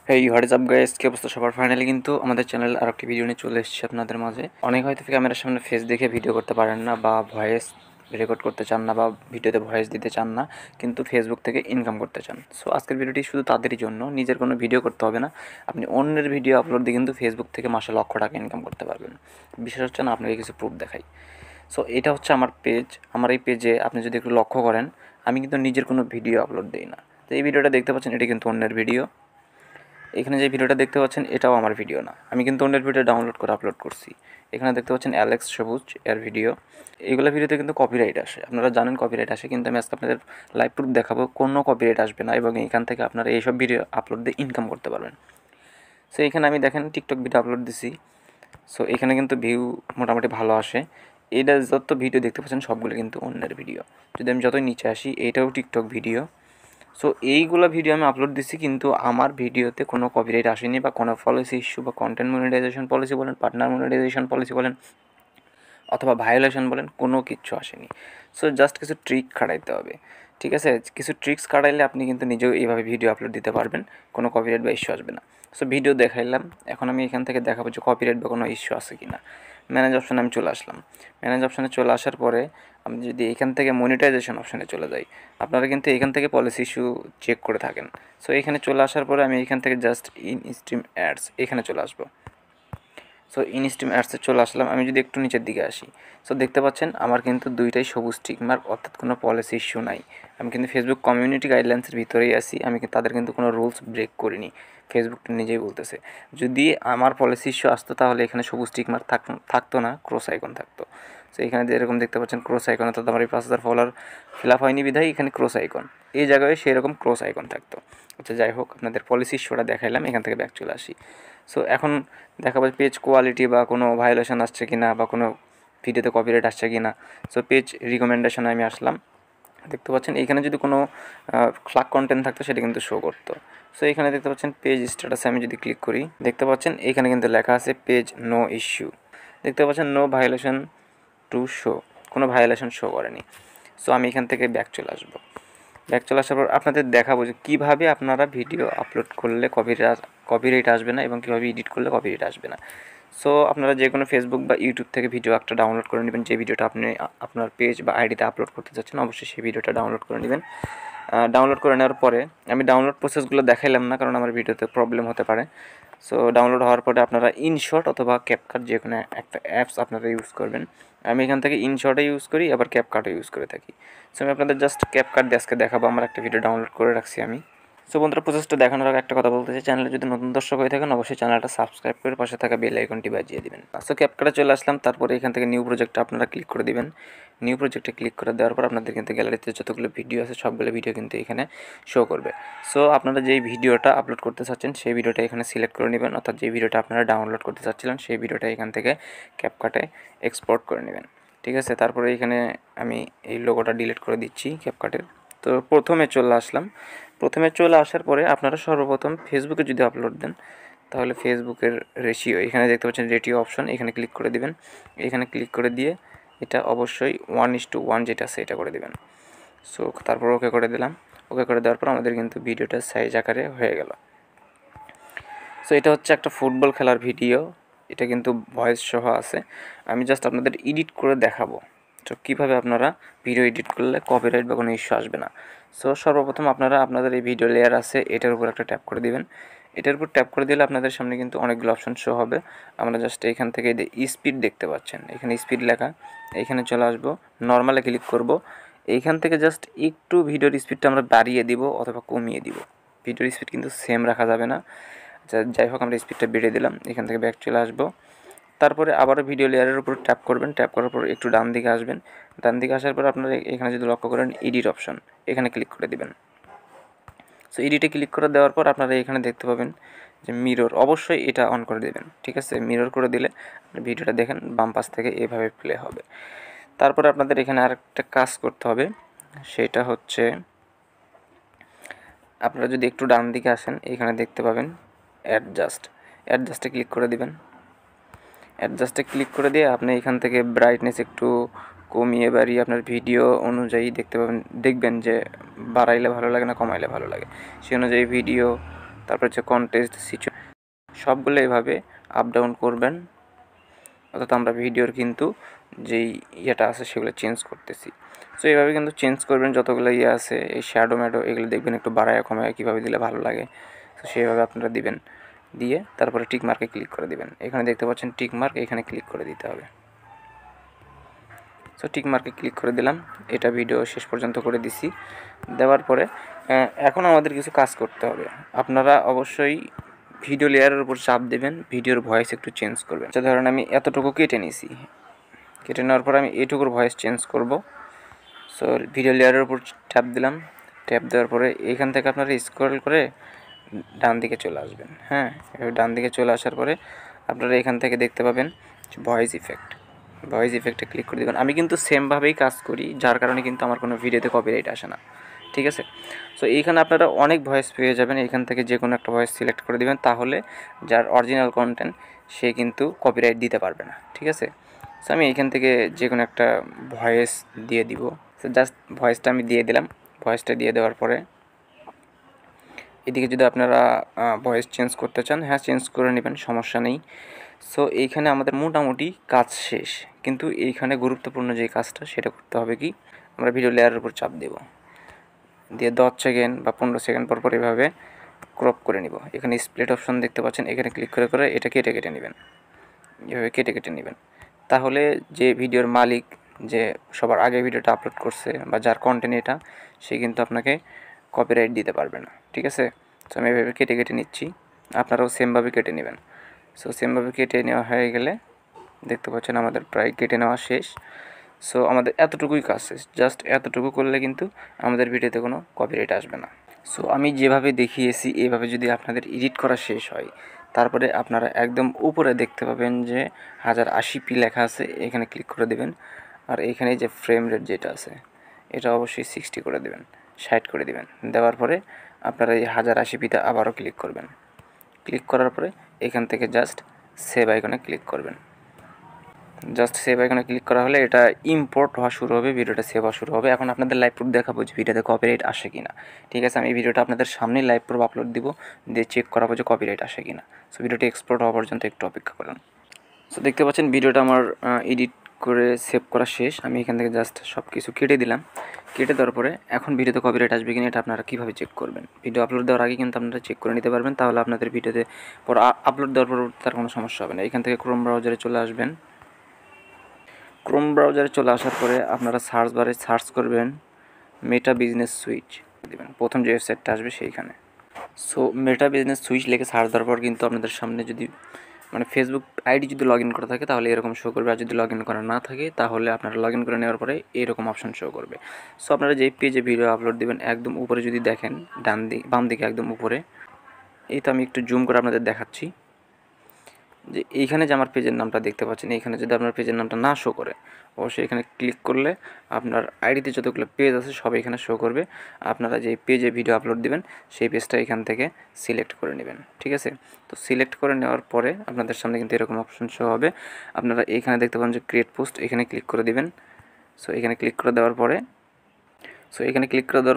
হেই what's up guys, কি অবস্থা সবার? ফাইনালি কিন্তু আমাদের চ্যানেল আর একটি ভিডিও নিয়ে চলে এসেছে আপনাদের মাঝে। অনেক হয়তো ক্যামেরার সামনে ফেস দেখে ভিডিও করতে পারেন না, বা ভয়েস রেকর্ড করতে চান না, বা ভিডিওতে ভয়েস দিতে চান না, কিন্তু ফেসবুক থেকে ইনকাম করতে চান। সো আজকের ভিডিওটি শুধু তাদেরই জন্য। নিজের কোনো ভিডিও করতে হবে না, আপনি অন্যের ভিডিও আপলোড দিয়ে কিন্তু ফেসবুক থেকে মাসে লক্ষ টাকা ইনকাম করতে পারবেন। বিশেষ হচ্ছে না, আপনাকে কিছু প্রুফ দেখাই। সো এটা হচ্ছে আমার পেজ। আমার এই পেজে আপনি যদি একটু লক্ষ্য করেন, আমি কিন্তু নিজের কোনো ভিডিও আপলোড দিই না। তো এই ভিডিওটা দেখতে পাচ্ছেন, এটা কিন্তু অন্যের ভিডিও। এখানে যে ভিডিওটা দেখতে পাচ্ছেন, এটাও আমার ভিডিও না, আমি কিন্তু অন্যের ভিডিও ডাউনলোড করে আপলোড করছি। এখানে দেখতে পাচ্ছেন অ্যালেক্স সবুজ এর ভিডিও। এইগুলো ভিডিওতে কিন্তু কপিরাইট আসে, আপনারা জানেন কপিরাইট আসে, কিন্তু আমি আজকে আপনাদের লাইভ প্রুফ দেখাবো কোনো কপিরাইট আসবে না, এবং এখান থেকে আপনারা এইসব ভিডিও আপলোড দিয়ে ইনকাম করতে পারবেন। সো এখানে আমি দেখেন টিকটক ভিডিও আপলোড দিছি। সো এখানে কিন্তু ভিউ মোটামুটি ভালো আসে। এটা যত ভিডিও দেখতে পাচ্ছেন সবগুলো কিন্তু অন্যের ভিডিও। যদি আমি যতই নিচে আসি, এইটাও টিকটক ভিডিও। সো এইগুলো ভিডিও আমি আপলোড দিচ্ছি, কিন্তু আমার ভিডিওতে কোনো কপিরাইট আসেনি, বা কোনো পলিসি ইস্যু, বা কন্টেন্ট মনিটাইজেশন পলিসি বলেন, পার্টনার মনিটাইজেশন পলিসি বলেন, অথবা ভায়োলেশন বলেন, কোনো কিচ্ছু আসেনি। সো জাস্ট কিছু ট্রিক খাটাইতে হবে, ঠিক আছে? কিছু ট্রিক্স খাটাইলে আপনি কিন্তু নিজেও এইভাবে ভিডিও আপলোড দিতে পারবেন, কোনো কপিরাইট বা ইস্যু আসবে না। সো ভিডিও দেখাইলাম, এখন আমি এখান থেকে দেখাবো যে কপিরাইট বা কোনো ইস্যু আছে কি না। ম্যানেজ অপশানে আমি চলে আসলাম। ম্যানেজ অপশানে চলে আসার পরে আমি যদি এখান থেকে মনিটাইজেশন অপশানে চলে যাই, আপনারা কিন্তু এখান থেকে পলিসি ইস্যু চেক করে থাকেন। সো এখানে চলে আসার পরে আমি এখান থেকে জাস্ট ইন স্ট্রিম অ্যাডস এখানে চলে আসবো। সো ইনস্ট্রিম অ্যাডসে চলে আসলাম। আমি যদি একটু নিচের দিকে আসি, সো দেখতে পাচ্ছেন আমার কিন্তু দুইটাই সবুজ টিক মার্ক, অর্থাৎ কোনো পলিসি ইস্যু নাই। আমি কিন্তু ফেসবুক কমিউনিটি গাইডলাইন্সের ভিতরেই আছি, আমি কিন্তু তাদের কিন্তু কোনো রুলস ব্রেক করিনি। ফেসবুক নিজেই বলতেছে, যদি আমার পলিসি ইস্যু আসতো তাহলে এখানে সবুজ টিক মার্ক থাকতো না, ক্রস আইকন থাকতো। সো এখানে যেরকম দেখতে পাচ্ছেন ক্রস আইকন, অর্থাৎ আমার এই 5,000 ফলোয়ার ফিল আপ হয়নি বিধায় এখানে ক্রস আইকন, এই জায়গায় সেরকম ক্রস আইকন থাকতো। আচ্ছা যাই হোক, আপনাদের পলিসি ইস্যুটা দেখাইলাম, এখান থেকে ব্যাক চলে আসি। সো এখন দেখাবো পেজ কোয়ালিটি বা কোনো ভায়োলেশন আসছে কি না, বা কোনো ভিডিওতে কপিরাইট আসছে কি না। সো পেজ রিকমেন্ডেশনে আমি আসলাম। দেখতে পাচ্ছেন এখানে যদি কোনো ফ্লাগ কন্টেন্ট থাকতো সেটা কিন্তু শো করতো। সো এখানে দেখতে পাচ্ছেন পেজ স্ট্যাটাসে আমি যদি ক্লিক করি, দেখতে পাচ্ছেন এখানে কিন্তু লেখা আছে পেজ নো ইস্যু। দেখতে পাচ্ছেন নো ভায়োলেশন টু শো, কোনো ভায়োলেশন শো করেনি। সো আমি এখান থেকে ব্যাক চলে আসবো। ব্যাক চলে আসার পর আপনাদের দেখাবো যে কীভাবে আপনারা ভিডিও আপলোড করলে কপিরাইট আসবে না, এবং কীভাবে এডিট করলে কপিরাইট আসবে না। সো আপনারা যে কোনো ফেসবুক বা ইউটিউব থেকে ভিডিও একটা ডাউনলোড করে নেবেন, যে ভিডিওটা আপনি আপনার পেজ বা আইডিতে আপলোড করতে চাচ্ছেন, অবশ্যই সেই ভিডিওটা ডাউনলোড করে নেবেন। ডাউনলোড করে নেওয়ার পরে আমি ডাউনলোড প্রসেসগুলো দেখাইলাম না, কারণ আমার ভিডিওতে প্রবলেম হতে পারে। সো ডাউনলোড হওয়ার পরে আপনারা ইনশট অথবা ক্যাপকাট যে কোনো একটা অ্যাপস আপনারা ইউজ করবেন। আমি এখান থেকে ইনশটে ইউজ করি, আবার ক্যাপকাটও ইউজ করে থাকি। সো আমি আপনাদের জাস্ট ক্যাপকাট দিয়ে আজকে দেখাবো, আমার একটা ভিডিও ডাউনলোড করে রাখছি আমি। সো বন্ধুরা, প্রসেসটা দেখানোর আগে একটা কথা বলতে চাই, চ্যানেলে যদি নতুন দর্শক হয়ে থাকেন অবশ্যই চ্যানেলটা সাবস্ক্রাইব করে পাশে থাকা বেল আইকনটি বাজিয়ে দিবেন। সো ক্যাপকাটে চলে আসলাম, তারপরে এখান থেকে নিউ প্রজেক্টে আপনারা ক্লিক করে দিবেন। নিউ প্রজেক্টে ক্লিক করে দেওয়ার পর আপনাদের কিন্তু গ্যালারিতে যতগুলো ভিডিও আছে সবগুলো ভিডিও কিন্তু এখানে শো করবে। সো আপনারা যেই ভিডিওটা আপলোড করতে চাচ্ছেন সেই ভিডিওটা এখানে সিলেক্ট করে নেবেন, অর্থাৎ যে ভিডিওটা আপনারা ডাউনলোড করতে চাচ্ছিলেন সেই ভিডিওটা এখান থেকে ক্যাপকাটে এক্সপোর্ট করে নেবেন, ঠিক আছে? তারপরে এখানে আমি এই লোগোটা ডিলিট করে দিচ্ছি ক্যাপকাটের। তো প্রথমে চলে আসলাম। প্রথমে চলে আসার পরে আপনারা সর্বপ্রথম ফেসবুকে যদি আপলোড দেন, তাহলে ফেসবুকের রেশিও এখানে দেখতে পাচ্ছেন, রেটিও অপশন, এখানে ক্লিক করে দিবেন। এখানে ক্লিক করে দিয়ে এটা অবশ্যই 1:1 যেটা আছে এটা করে দেবেন। সো তারপর ওকে করে দিলাম। ওকে করে দেওয়ার পর আমাদের কিন্তু ভিডিওটা সাইজ আকারে হয়ে গেল। সো এটা হচ্ছে একটা ফুটবল খেলার ভিডিও, এটা কিন্তু ভয়েস সহ আছে। আমি জাস্ট আপনাদের এডিট করে দেখাবো, তো কীভাবে আপনারা ভিডিও এডিট করলে কপিরাইট বা কোনো ইস্যু আসবে না। সো সর্বপ্রথম আপনারা আপনাদের এই ভিডিও লেয়ার আছে এটার উপর একটা ট্যাপ করে দিবেন। এটার উপর ট্যাপ করে দিলে আপনাদের সামনে কিন্তু অনেকগুলো অপশন শো হবে। আমরা জাস্ট এখান থেকে স্পিড দেখতে পাচ্ছেন, এখানে স্পিড লেখা, এখানে চলে আসবো, নর্মালে ক্লিক করব। এইখান থেকে জাস্ট একটু ভিডিওর স্পিডটা আমরা বাড়িয়ে দিব অথবা কমিয়ে দিব, ভিডিওর স্পিড কিন্তু সেম রাখা যাবে না। আচ্ছা যাই হোক, আমরা স্পিডটা বেড়ে দিলাম, এখান থেকে ব্যাক চলে আসবো। তারপরে আবারও ভিডিও লেয়ারের উপর ট্যাপ করবেন, ট্যাপ করার পর একটু ডান দিকে আসবেন। ডান দিকে আসার পর আপনারা এখানে যদি লক্ষ্য করেন এডিট অপশন, এখানে ক্লিক করে দিবেন। সো এডিটে ক্লিক করে দেওয়ার পর আপনারা এখানে দেখতে পাবেন যে মিরর, অবশ্যই এটা অন করে দেবেন, ঠিক আছে? মিরর করে দিলে ভিডিওটা দেখেন বাম পাশ থেকে এভাবে প্লে হবে। তারপরে আপনাদের এখানে আরেকটা কাজ করতে হবে, সেটা হচ্ছে আপনারা যদি একটু ডান দিকে আসেন, এখানে দেখতে পাবেন অ্যাডজাস্টে ক্লিক করে দিবেন। অ্যাডজাস্টে ক্লিক করে দিয়ে আপনি এখান থেকে ব্রাইটনেস একটু কমিয়ে বাড়িয়ে আপনার ভিডিও অনুযায়ী দেখবেন যে বাড়াইলে ভালো লাগে না কমাইলে ভালো লাগে, সেই অনুযায়ী ভিডিও তারপর হচ্ছে কন্টেস্ট সিচুয়েশন, সবগুলো এভাবে আপ ডাউন করবেন। অর্থাৎ আমরা ভিডিওর কিন্তু যেই ইয়েটা আছে সেগুলো চেঞ্জ করতেছি। সো এইভাবে কিন্তু চেঞ্জ করবেন যতগুলো ইয়ে আছে, এই শ্যাডো ম্যাডো এগুলো দেখবেন একটু বাড়ায় কমায় কীভাবে দিলে ভালো লাগে। তো সেইভাবে আপনারা দিবেন, দিয়ে তারপরে টিক মার্কে ক্লিক করে দিবেন। এখানে দেখতে পাচ্ছেন টিক মার্ক, এখানে ক্লিক করে দিতে হবে। সো টিক মার্কে ক্লিক করে দিলাম, এটা ভিডিও শেষ পর্যন্ত করে দিছি। দেওয়ার পরে এখন আমাদের কিছু কাজ করতে হবে। আপনারা অবশ্যই ভিডিও লেয়ারের উপর চাপ দেবেন, ভিডিওর ভয়েস একটু চেঞ্জ করবেন। তো ধরেন আমি এতটুকু কেটে নিয়েছি, কেটে নেওয়ার পর আমি এটুকুর ভয়েস চেঞ্জ করব। সো ভিডিও লেয়ারের উপর ট্যাপ দিলাম, ট্যাপ দেওয়ার পরে এখান থেকে আপনারা স্ক্রল করে ডান দিকে চলে আসবেন। হ্যাঁ, ডান দিকে চলে আসার পরে আপনারা এখান থেকে দেখতে পাবেন ভয়েস ইফেক্ট, ভয়েস ইফেক্টে ক্লিক করে দেবেন। আমি কিন্তু সেমভাবেই কাজ করি, যার কারণে কিন্তু আমার কোনো ভিডিওতে কপিরাইট আসে না, ঠিক আছে। সো এইখানে আপনারা অনেক ভয়েস পেয়ে যাবেন, এখান থেকে যে কোনো একটা ভয়েস সিলেক্ট করে দেবেন, তাহলে যার অরিজিনাল কন্টেন্ট সে কিন্তু কপিরাইট দিতে পারবে না, ঠিক আছে। সো আমি এইখান থেকে যে কোনো একটা ভয়েস দিয়ে দিব। সো জাস্ট ভয়েসটা আমি দিয়ে দিলাম। ভয়েসটা দিয়ে দেওয়ার পরে এদিকে যদি আপনারা ভয়েস চেঞ্জ করতে চান, হ্যাঁ চেঞ্জ করে নেবেন, সমস্যা নেই। সো এইখানে আমাদের মোটামুটি কাজ শেষ, কিন্তু এইখানে গুরুত্বপূর্ণ যে কাজটা সেটা করতে হবে কি, আমরা ভিডিও লেয়ারের উপর চাপ দেব, দিয়ে 10 সেকেন্ড বা 15 সেকেন্ড পর এভাবে ক্রপ করে নিব। এখানে স্প্লিট অপশন দেখতে পাচ্ছেন, এখানে ক্লিক করে করে এটা কেটে কেটে নেবেন, এভাবে কেটে কেটে নেবেন। তাহলে যে ভিডিওর মালিক, যে সবার আগে ভিডিওটা আপলোড করছে বা যার কন্টেন্ট এটা, সে কিন্তু আপনাকে কপিরাইট দিতে পারবে না, ঠিক আছে। সো আমি এভাবে কেটে কেটে নিচ্ছি, আপনারাও সেমভাবে কেটে নেবেন। সো সেমভাবে কেটে নেওয়া হয়ে গেলে দেখতে পাচ্ছেন আমাদের প্রায় কেটে নেওয়া শেষ। সো আমাদের এতটুকুই কাজ শেষ, জাস্ট এতটুকু করলে কিন্তু আমাদের ভিডিওতে কোনো কপিরাইট আসবে না। সো আমি যেভাবে দেখিয়েছি এইভাবে যদি আপনাদের এডিট করা শেষ হয়, তারপরে আপনারা একদম উপরে দেখতে পাবেন যে 1080p লেখা আছে, এখানে ক্লিক করে দেবেন। আর এখানে যে ফ্রেম রেট যেটা আছে এটা অবশ্যই 60 করে দেবেন, 60 করে দেবেন। দেওয়ার পরে আপনারা এই 1080pতে আবারও ক্লিক করবেন। ক্লিক করার পরে এখান থেকে জাস্ট সেভ আইকনে ক্লিক করবেন। জাস্ট সেভ আইকনে ক্লিক করা হলে এটা ইম্পোর্ট হওয়া শুরু হবে, ভিডিওটা সেভ হওয়া শুরু হবে। এখন আপনাদের লাইভ প্রুফ দেখাবো যে ভিডিওতে কপিরাইট আসে কি না, ঠিক আছে। আমি এই ভিডিওটা আপনাদের সামনেই লাইভ প্রুফ আপলোড দিব, দিয়ে চেক করাবো যে কপিরাইট আসে কি না। সো ভিডিওটি এক্সপোর্ট হওয়া পর্যন্ত একটু অপেক্ষা করুন। সো দেখতে পাচ্ছেন ভিডিওটা আমার এডিট করে সেভ করা শেষ। আমি এখান থেকে জাস্ট সব কিছু কেটে দিলাম। কেটে দেওয়ার পরে এখন ভিডিওতে কপিরাইট আসবে কিনা এটা আপনারা কীভাবে চেক করবেন, ভিডিও আপলোড দেওয়ার আগে কিন্তু আপনারা চেক করে নিতে পারবেন, তাহলে আপনাদের ভিডিওতে পর আপলোড দেওয়ার পর তার কোনো সমস্যা হবে না। এখান থেকে ক্রোম ব্রাউজারে চলে আসবেন। ক্রোম ব্রাউজারে চলে আসার পরে আপনারা সার্চ বারে সার্চ করবেন মেটা বিজনেস সুইচ দেবেন, প্রথম যে ওয়েবসাইটটা আসবে সেইখানে। সো মেটা বিজনেস সুইচ লিখে সার্চ দেওয়ার পর কিন্তু আপনাদের সামনে যদি মানে ফেসবুক আইডি যদি লগ ইন করা থাকে তাহলে এরকম শো করবে, আর যদি লগ ইন করা না থাকে তাহলে আপনারা লগ ইন করে নেওয়ার পরে এরকম অপশন শো করবে। সো আপনারা যেই পেজে ভিডিও আপলোড দেবেন একদম উপরে যদি দেখেন, বাম দিকে একদম উপরে, এই তো আমি একটু জুম করে আপনাদের দেখাচ্ছি যে এইখানে যে আমার পেজের নামটা দেখতে পাচ্ছেন, এইখানে যদি আপনার পেজের নামটা না শো করে, অবশ্যই এখানে ক্লিক করলে আপনার আইডিতে যতগুলো পেজ আছে সব এখানে শো করবে। আপনারা যে পেজে ভিডিও আপলোড দিবেন সেই পেজটা এখান থেকে সিলেক্ট করে নেবেন, ঠিক আছে। তো সিলেক্ট করে নেওয়ার পরে আপনাদের সামনে কিন্তু এরকম অপশন শো হবে। আপনারা এখানে দেখতে পাবেন যে ক্রিয়েট পোস্ট, এখানে ক্লিক করে দিবেন। সো এখানে ক্লিক করে দেওয়ার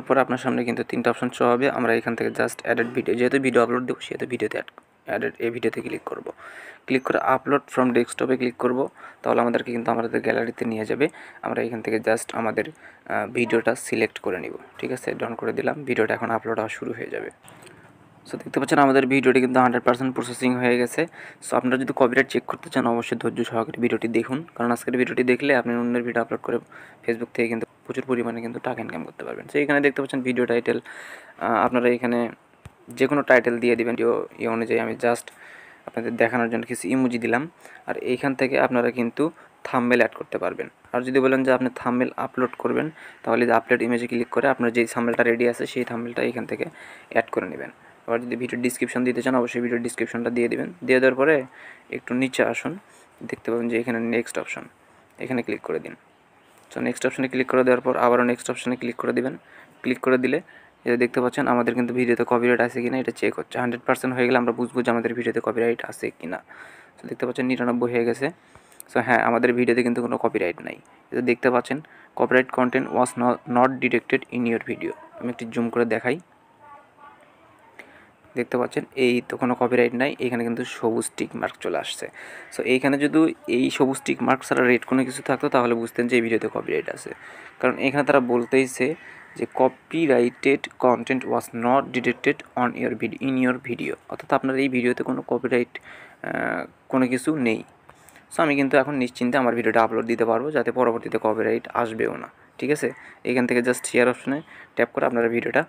পরে আপনার সামনে কিন্তু 3টা অপশন শো হবে। আমরা এখান থেকে জাস্ট অ্যাডেড ভিডিও, যেহেতু ভিডিও আপলোড দেবো সেহেতু ভিডিওতে অ্যাডেড এই ভিডিওতে ক্লিক করব। ক্লিক করে আপলোড ফ্রম ডেস্কটপে ক্লিক করব, তাহলে আমাদেরকে কিন্তু আমাদের গ্যালারিতে নিয়ে যাবে। আমরা এখান থেকে জাস্ট আমাদের ভিডিওটা সিলেক্ট করে নিব, ঠিক আছে। ডাউন করে দিলাম, ভিডিওটা এখন আপলোড হওয়া শুরু হয়ে যাবে। সো দেখতে পাচ্ছেন আমাদের ভিডিওটি কিন্তু 100% প্রসেসিং হয়ে গেছে। সো আপনারা যদি কপিরাইট চেক করতে চান অবশ্যই ধৈর্য সহকারে ভিডিওটি দেখুন, কারণ আজকের ভিডিওটি দেখলে আপনি অন্যের ভিডিও আপলোড করে ফেসবুক থেকে কিন্তু প্রচুর পরিমাণে কিন্তু টাকা ইনকাম করতে পারবেন। সো এখানে দেখতে পাচ্ছেন ভিডিও টাইটেল, আপনারা এখানে যে কোনো টাইটেল দিয়ে দেবেন। ভিডিও অনুযায়ী আমি জাস্ট আপনাদের দেখানোর জন্য কিছু ইমোজি দিলাম। আর এইখান থেকে আপনারা কিন্তু থাম্বনেল অ্যাড করতে পারবেন। আর যদি বলেন যে আপনি থাম্বনেল আপলোড করবেন, তাহলে আপলোড ইমেজে ক্লিক করে আপনার যেই থাম্বনেলটা রেডি আছে সেই থাম্বনেলটা এখান থেকে অ্যাড করে নেবেন। আবার যদি ভিডিও ডিসক্রিপশন দিতে চান অবশ্যই ভিডিও ডিসক্রিপশনটা দিয়ে দেবেন। দিয়ে দেওয়ার পরে একটু নিচে আসুন, দেখতে পাবেন যে এখানে নেক্সট অপশন, এখানে ক্লিক করে দিন। সো নেক্সট অপশনে ক্লিক করে দেওয়ার পর আবারও নেক্সট অপশনে ক্লিক করে দিবেন। ক্লিক করে দিলে এটা দেখতে পাচ্ছেন আমাদের কিন্তু ভিডিওতে কপিরাইট আছে কিনা এটা চেক হচ্ছে। 100% হয়ে গেলে আমরা বুঝবো যে আমাদের ভিডিওতে কপিরাইট আছে কিনা। তো দেখতে পাচ্ছেন 99 হয়ে গেছে। সো হ্যাঁ, আমাদের ভিডিওতে কিন্তু কোনো কপিরাইট নাই। এটা দেখতে পাচ্ছেন copyright content was not detected in your video. আমি একটু জুম করে দেখাই, দেখতে পাচ্ছেন এই তো কোনো কপিরাইট নাই, এখানে কিন্তু সবুজ টিক মার্ক চলে আসছে। সো এইখানে যদি এই সবুজ টিক মার্ক ছাড়া রেড কোনো কিছু থাকতো তাহলে বুঝতেন যে এই ভিডিওতে কপিরাইট আছে। কারণ এখানে তারা বলতেইছে যে copyrighted content was not detected on your video in your video, অর্থাৎ আপনার এই ভিডিওতে কোনো কপিরাইট কোনো কিছু নেই। সো আমি কিন্তু এখন নিশ্চিন্তে আমার ভিডিওটা আপলোড দিতে পারবো, যাতে পরবর্তীতে কপিরাইট আসবেও না। ঠিক আছে, এখান থেকে জাস্ট শেয়ার অপশনে ট্যাপ করে আপনারা ভিডিওটা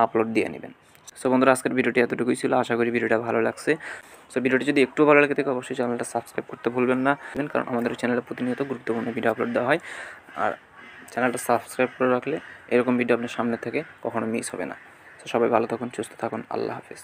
আপলোড দিয়ে নেবেন। সো বন্ধুরা, আজকের ভিডিওটি এতটুকুই ছিল, আশা করি ভিডিওটা ভালো লাগছে। সো ভিডিওটি যদি একটু ভালো লাগে থাকে অবশ্যই চ্যানেলটা সাবস্ক্রাইব করতে ভুলবেন না, কারণ আমাদের চ্যানেলে প্রতিনিয়ত গুরুত্বপূর্ণ ভিডিও আপলোড দেওয়া হয়। আর চ্যানেলটা সাবস্ক্রাইব করে রাখলে এরকম ভিডিও আপনার সামনে থেকে কখনো মিস হবে না। তো সবাই ভালো থাকুন, সুস্থ থাকুন, আল্লাহ হাফেজ।